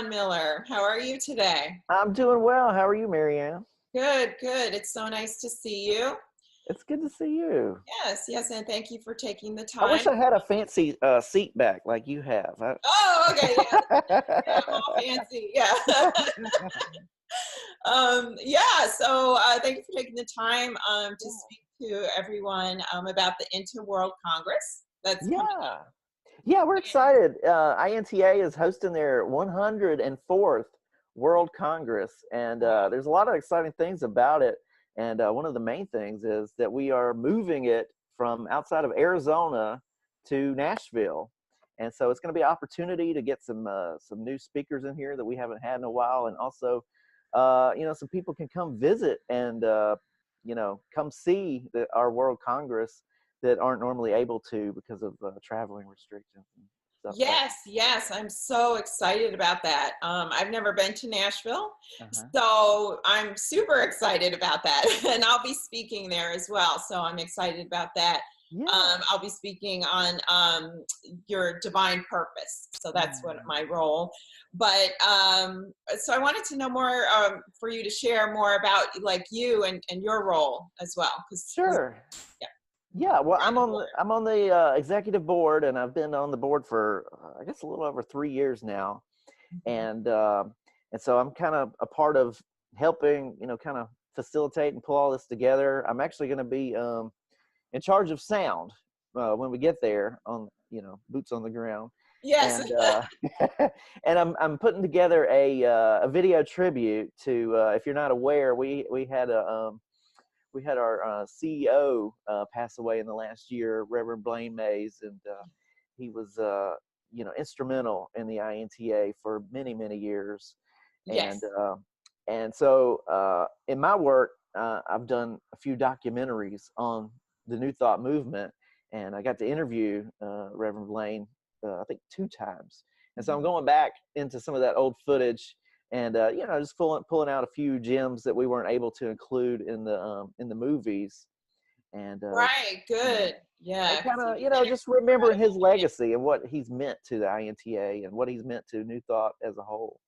Jon Miller. How are you today? I'm doing well. How are you, Maryann? Good, good. It's so nice to see you. It's good to see you. Yes, yes, and thank you for taking the I time. wish I had a fancy seat back like you have. Oh, okay, yeah, yeah, I'm all fancy. Yeah. Yeah, so thank you for taking the time to speak to everyone about the INTA World Congress that's coming up. Yeah. Yeah, we're excited. INTA is hosting their 104th World Congress, and there's a lot of exciting things about it. And one of the main things is that we are moving it from outside of Arizona to Nashville. And so it's going to be an opportunity to get some new speakers in here that we haven't had in a while, and also, some people can come visit and come see our World Congress that aren't normally able to because of traveling restrictions and stuff like Yes, yes, I'm so excited about that. I've never been to Nashville, that. Uh-huh. so I'm super excited about that. And I'll be speaking there as well, so I'm excited about that. Yeah. I'll be speaking on your divine purpose, so that's what my role. But so I wanted to know more for you to share more about like you and your role as well. Sure. Yeah. Yeah, well, I'm on the executive board, and I've been on the board for I guess a little over 3 years now, and so I'm kind of a part of helping, kind of facilitate and pull all this together. I'm actually going to be in charge of sound when we get there, on boots on the ground, Yes. and and I'm putting together a video tribute to. If you're not aware, we had our CEO pass away in the last year, Reverend Blaine Mays, and he was instrumental in the INTA for many, many years. Yes. And so in my work, I've done a few documentaries on the New Thought movement, and I got to interview Reverend Blaine I think 2 times. And so I'm going back into some of that old footage, and just pulling out a few gems that we weren't able to include in the movies, and Right. Good. Yeah. kind of just remember his legacy and what he's meant to the INTA and what he's meant to New Thought as a whole.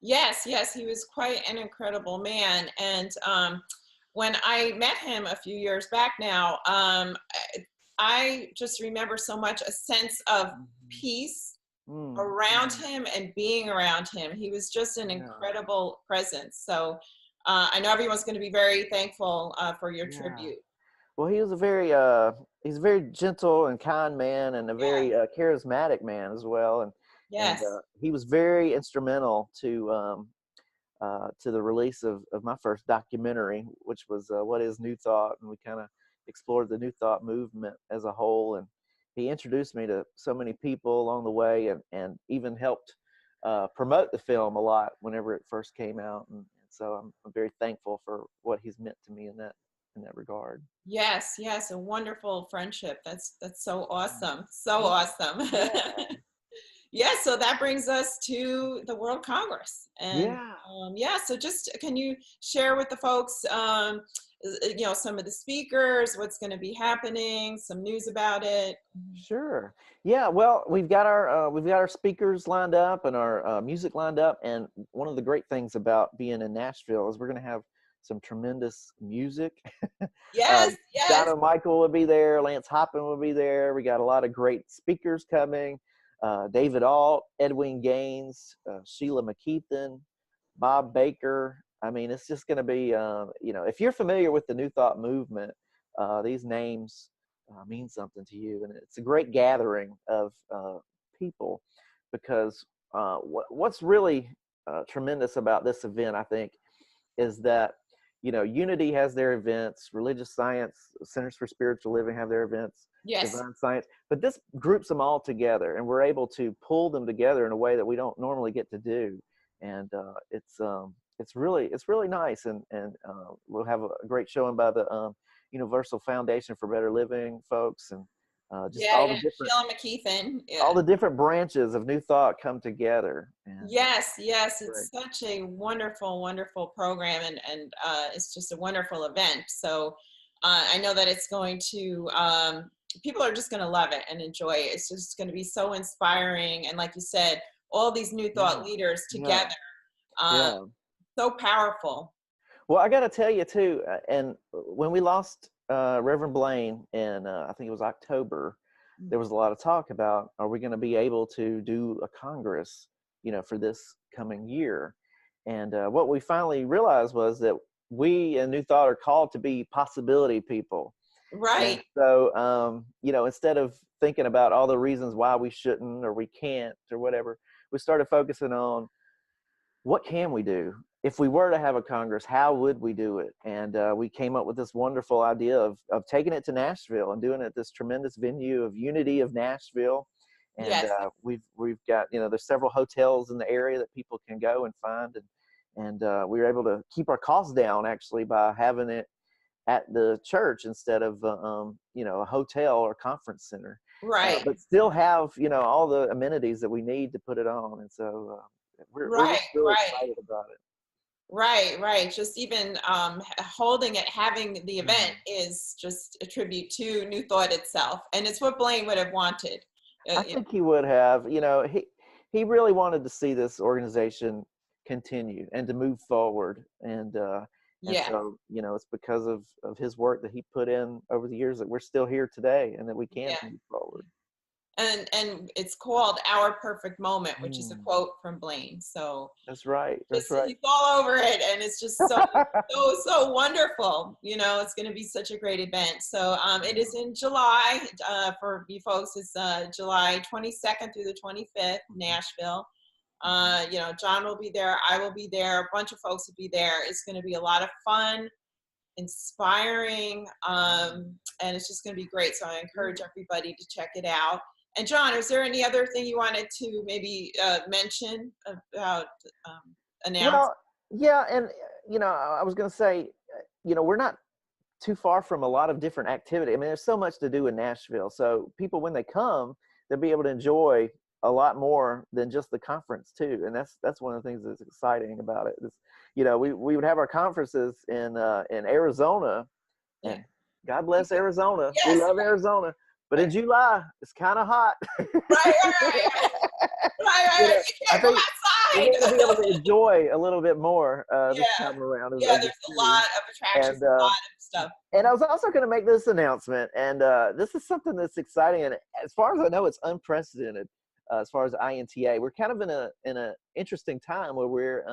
Yes, yes, he was quite an incredible man. And when I met him a few years back now, I just remember so much a sense of peace around him and being around him. He was just an incredible presence. So I know everyone's going to be very thankful for your tribute. Well, he was he's a very gentle and kind man, and a very charismatic man as well. And yes, he was very instrumental to the release of my first documentary, which was What is New Thought, and we kind of explored the New Thought movement as a whole. And he introduced me to so many people along the way, and even helped promote the film a lot whenever it first came out. And so I'm very thankful for what he's meant to me in that regard. Yes, yes, a wonderful friendship. That's so awesome. So awesome. Yeah, so that brings us to the World Congress. And so just can you share with the folks some of the speakers, what's going to be happening, some news about it? Sure. Yeah, well, we've got our speakers lined up and our music lined up, and one of the great things about being in Nashville is we're going to have some tremendous music. Yes, Donna Michael will be there, Lance Hoppin will be there. We got a lot of great speakers coming. David Alt, Edwene Gaines, Sheila McKeithen, Bob Baker. I mean, it's just going to be, if you're familiar with the New Thought movement, these names mean something to you. And it's a great gathering of people, because what's really tremendous about this event, I think, is that, Unity has their events, Religious Science, Centers for Spiritual Living have their events, Divine Science, but this groups them all together, and we're able to pull them together in a way that we don't normally get to do. And it's really nice. And we'll have a great showing by the Universal Foundation for Better Living folks, and just all the different Sheila McKeithen. all the different branches of New Thought come together. And yes, it's such a wonderful, wonderful program, and it's just a wonderful event. So I know that it's going to, people are just going to love it and enjoy it. It's just going to be so inspiring. And like you said, all these New Thought leaders together. Yeah. So powerful. Well, I got to tell you too, and when we lost Reverend Blaine in, I think it was October, there was a lot of talk about, are we going to be able to do a Congress, for this coming year? And what we finally realized was that we in New Thought are called to be possibility people. Right. And so, instead of thinking about all the reasons why we shouldn't or we can't or whatever, we started focusing on what can we do? If we were to have a Congress, how would we do it? And we came up with this wonderful idea of taking it to Nashville and doing it at this tremendous venue of Unity of Nashville. And yes. We've got, there's several hotels in the area that people can go and find. And we were able to keep our costs down actually by having it at the church instead of, a hotel or conference center. Right. But still have, all the amenities that we need to put it on. And so we're just really excited about it. Right. Just even holding it, having the event is just a tribute to New Thought itself. And it's what Blaine would have wanted. I think he would have. He really wanted to see this organization continue and to move forward. And so, it's because of his work that he put in over the years that we're still here today and that we can move forward. And it's called Our Perfect Moment, which is a quote from Blaine. So that's right. He's all over it, and it's just so wonderful. It's going to be such a great event. So it is in July. For you folks, it's July 22nd through the 25th, Nashville. Jon will be there. I will be there. A bunch of folks will be there. It's going to be a lot of fun, inspiring, and it's just going to be great. So I encourage everybody to check it out. And Jon, is there any other thing you wanted to maybe mention about announcement? Well, yeah, and I was going to say, we're not too far from a lot of different activity. I mean, there's so much to do in Nashville. So people, when they come, they'll be able to enjoy a lot more than just the conference too. And that's one of the things that's exciting about it. Is, we would have our conferences in Arizona. And God bless Arizona. Yes. We love Arizona. But in July, it's kind of hot. Right. You can't go outside. We're going to be able to enjoy a little bit more this time around. Yeah, there's a lot of attractions, a lot of stuff. And I was also going to make this announcement, and this is something that's exciting. And as far as I know, it's unprecedented as far as INTA. We're kind of in a interesting time where we're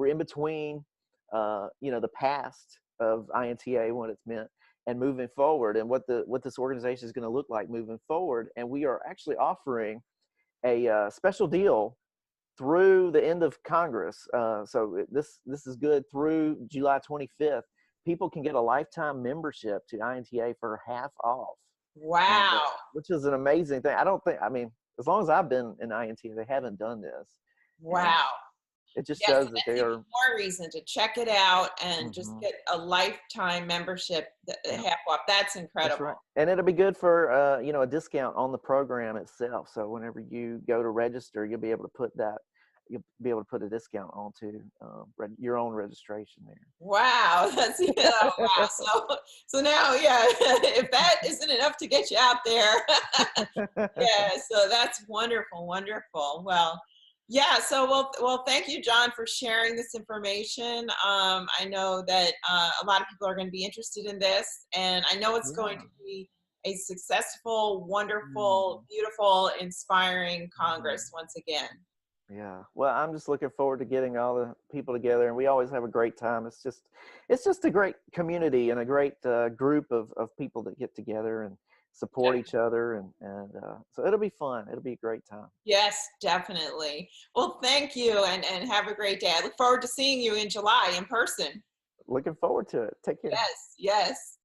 in between, the past of INTA, what it's meant, and moving forward, and what this organization is going to look like moving forward. And we are actually offering a special deal through the end of Congress. So this is good through July 25th. People can get a lifetime membership to INTA for half off. Wow. Which is an amazing thing. As long as I've been in INTA, they haven't done this. Wow. It just shows that they are more reason to check it out and just get a lifetime membership half off. That's incredible. That's right. And it'll be good for a discount on the program itself. So whenever you go to register, you'll be able to put a discount onto your own registration there. Wow, that's wow. So now, if that isn't enough to get you out there, so that's wonderful. Well. Yeah, so well, thank you, Jon, for sharing this information. I know that a lot of people are going to be interested in this, and I know it's going to be a successful, wonderful, beautiful, inspiring Congress once again. Yeah, well, I'm just looking forward to getting all the people together, and we always have a great time. It's just a great community and a great group of people that get together and support each other, and so it'll be fun. It'll be a great time. Yes, definitely. Well, thank you, and have a great day. I look forward to seeing you in July in person. Looking forward to it. Take care. Yes.